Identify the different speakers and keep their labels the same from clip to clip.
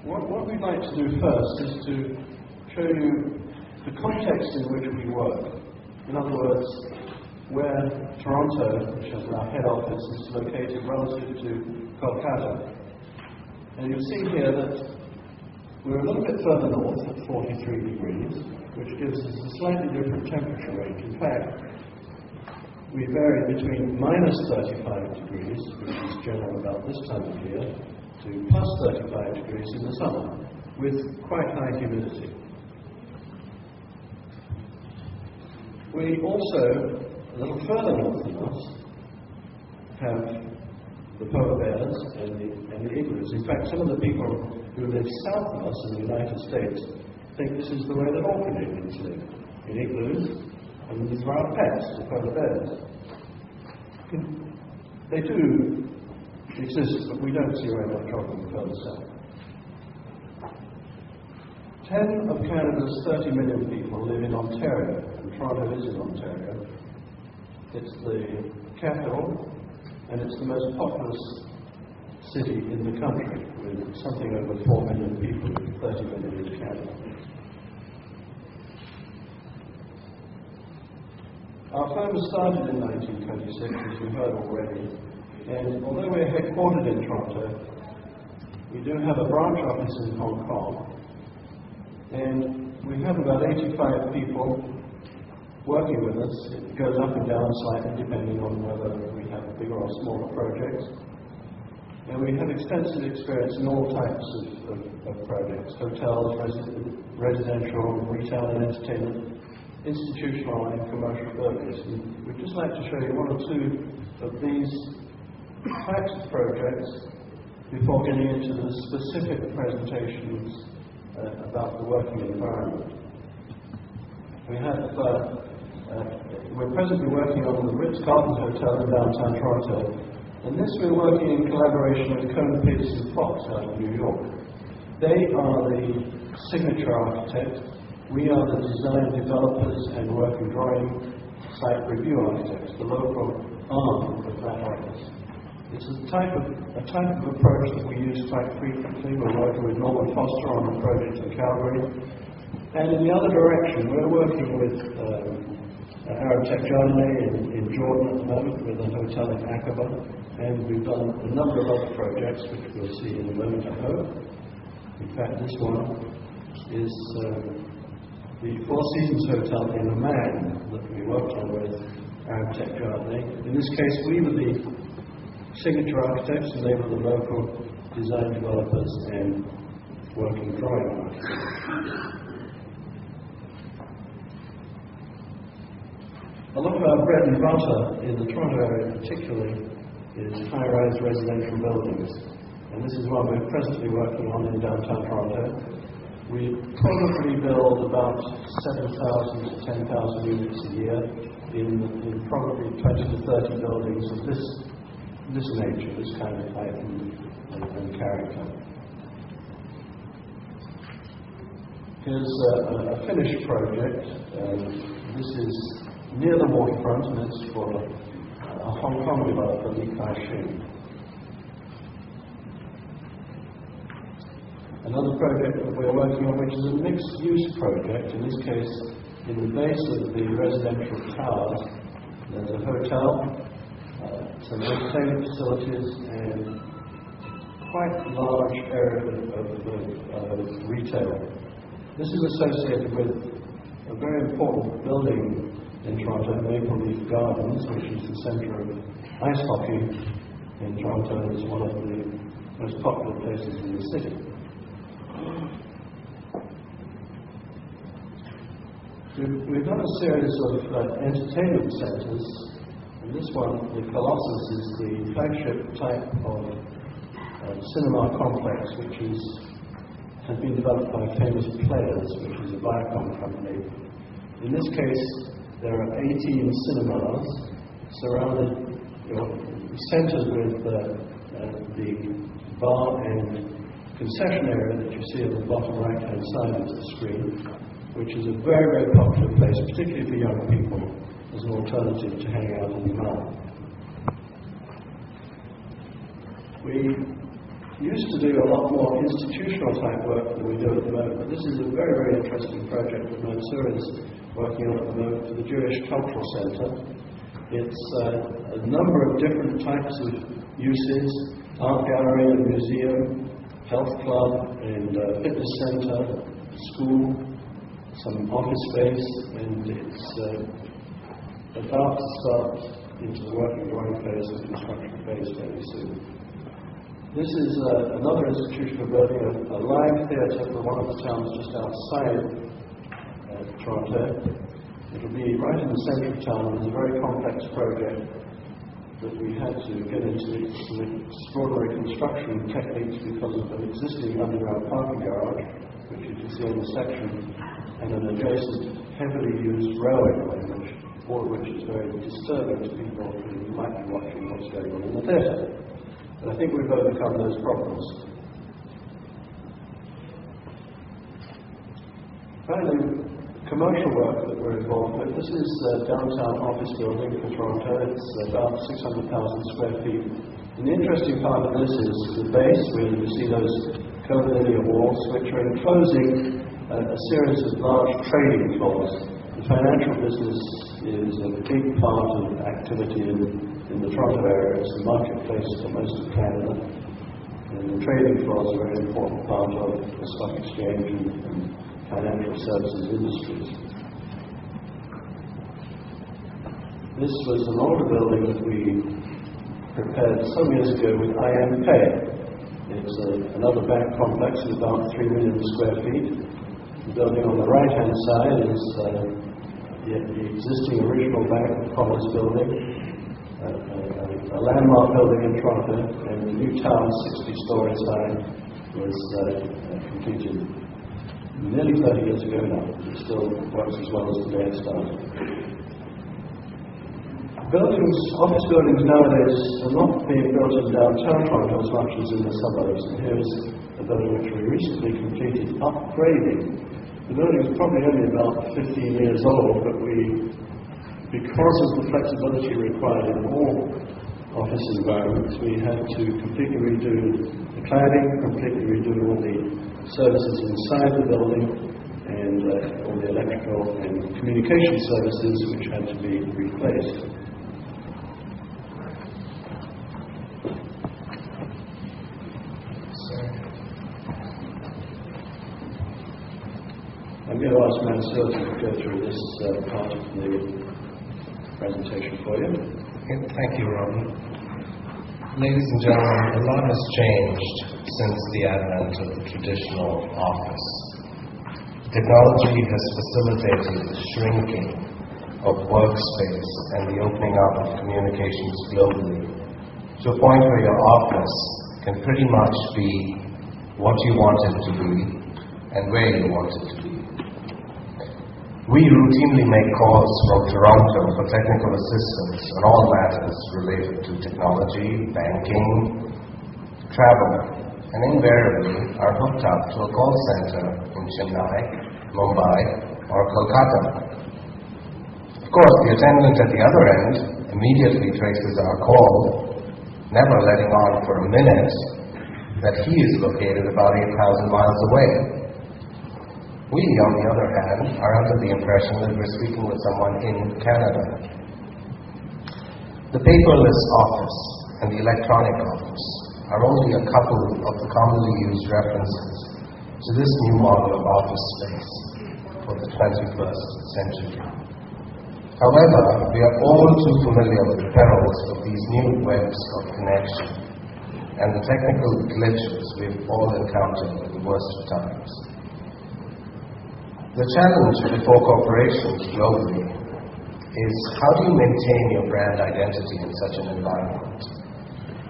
Speaker 1: What we'd like to do first is to show you the context in which we work. In other words, where Toronto, which is our head office, is located relative to Kolkata. And you'll see here that we're a little bit further north at 43 degrees, which gives us a slightly different temperature range. In fact, we vary between minus 35 degrees, which is general about this time of year, to plus 35 degrees in the summer, with quite high humidity. We also, a little further north than us, have the polar bears and the igloos. In fact, some of the people who live south of us in the United States think this is the way that all Canadians live, in igloos, and these are our pets, the polar bears. They do exist, but we don't see very much of them further south. 10 of Canada's 30 million people live in Ontario, and Toronto is in Ontario. It's the capital, and it's the most populous city in the country, with something over 4 million people, 30 million in Canada. Our firm was started in 1926, as you heard already, and although we're headquartered in Toronto, we do have a branch office in Hong Kong, and we have about 85 people working with us. It goes up and down slightly depending on whether we have bigger or smaller projects. And we have extensive experience in all types of projects: hotels, residential, retail and entertainment, institutional and commercial buildings. And we'd just like to show you one or two of these types of projects before getting into the specific presentations about the working environment. We're presently working on the Ritz-Carlton Hotel in downtown Toronto, and this we're working in collaboration with Cone Peterson Fox out of New York. They are the signature architect. We are the design developers and working drawing site review architects, the local arm of that office. It's a type of approach that we use quite frequently. We're working with Norman Foster on a project in Calgary. And in the other direction, we're working with Arab Tech Jardine in Jordan at the moment, with a hotel in Aqaba. And we've done a number of other projects, which we'll see in a moment, I hope. In fact, this one is the Four Seasons Hotel in Amman that we worked on with Arab Tech Jardine. In this case, we were the signature architects, and they were the local design developers and working drawing architects. A lot of our bread and butter in the Toronto area particularly is high-rise residential buildings, and this is one we're presently working on in downtown Toronto. We probably build about 7,000 to 10,000 units a year in probably 20 to 30 buildings of this nature, this kind of height and character. Here's a finished project. This is near the waterfront, and it's for a Hong Kong developer, Li Kai-shing. Another project that we're working on, which is a mixed-use project. In this case, in the base of the residential towers, there's a hotel, some entertainment facilities, and quite a large area of retail. This is associated with a very important building in Toronto, Maple Leaf Gardens, which is the center of ice hockey in Toronto, and is one of the most popular places in the city. We've done a series of entertainment centers, and this one, the Colossus, is the flagship type of cinema complex, which has been developed by Famous Players, which is a Viacom company. In this case, there are 18 cinemas surrounded, centered with the bar and concession area that you see at the bottom right-hand side of the screen, which is a very, very popular place, particularly for young people, as an alternative to hanging out in the mall. We used to do a lot more institutional type work than we do at the moment. But this is a very, very interesting project that Manssor is working on at the moment for the Jewish Cultural Center. It's a number of different types of uses: art gallery and museum, health club and fitness center, school, some office space, and it's about to start into the working drawing phase and construction phase very soon. This is another institutional building, a live theatre for one of the towns just outside Toronto. It'll be right in the centre of town. It's a very complex project that we had to get into some extraordinary construction techniques because of an existing underground parking garage, which you can see on the section, and an adjacent heavily used railway line, all of which is very disturbing to people who might be watching what's going on in the theatre. But I think we've overcome those problems. Finally, commercial work that we're involved with. This is a downtown office building for Toronto. It's about 600,000 square feet. And the interesting part of this is the base, where you see those curvilinear walls, which are enclosing a series of large trading floors. The financial business is a big part of activity in the Toronto area. It's the marketplace for most of Canada. And the trading floors are a very important part of the stock exchange and financial services industries. This was an older building that we prepared some years ago with IM Pay. It's another bank complex of about 3 million square feet. The building on the right-hand side is the existing original Bank of Commerce building, a landmark building in Toronto, and the new tower, 60 stories high, was completed nearly 30 years ago now. It still works as well as the day it started. Office buildings nowadays are not being built in downtown Toronto as much as in the suburbs. And here's a building which we recently completed upgrading. The building is probably only about 15 years old, but because of the flexibility required in all office environments, we had to completely redo the cladding, completely redo all the services inside the building, and all the electrical and communication services which had to be replaced. I'm going to ask Manssor to go through this part of the presentation for you.
Speaker 2: Thank you, Ron. Ladies and gentlemen, a lot has changed since the advent of the traditional office. Technology has facilitated the shrinking of workspace and the opening up of communications globally to a point where your office can pretty much be what you want it to be and where you want it to be. We routinely make calls from Toronto for technical assistance on all matters related to technology, banking, travel, and invariably are hooked up to a call center in Chennai, Mumbai, or Kolkata. Of course, the attendant at the other end immediately traces our call, never letting on for a minute that he is located about 8,000 miles away. We, on the other hand, are under the impression that we're speaking with someone in Canada. The paperless office and the electronic office are only a couple of the commonly used references to this new model of office space for the 21st century. However, we are all too familiar with the perils of these new webs of connection and the technical glitches we've all encountered at the worst of times. The challenge before corporations globally is how do you maintain your brand identity in such an environment?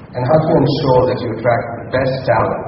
Speaker 2: And how do you ensure that you attract the best talent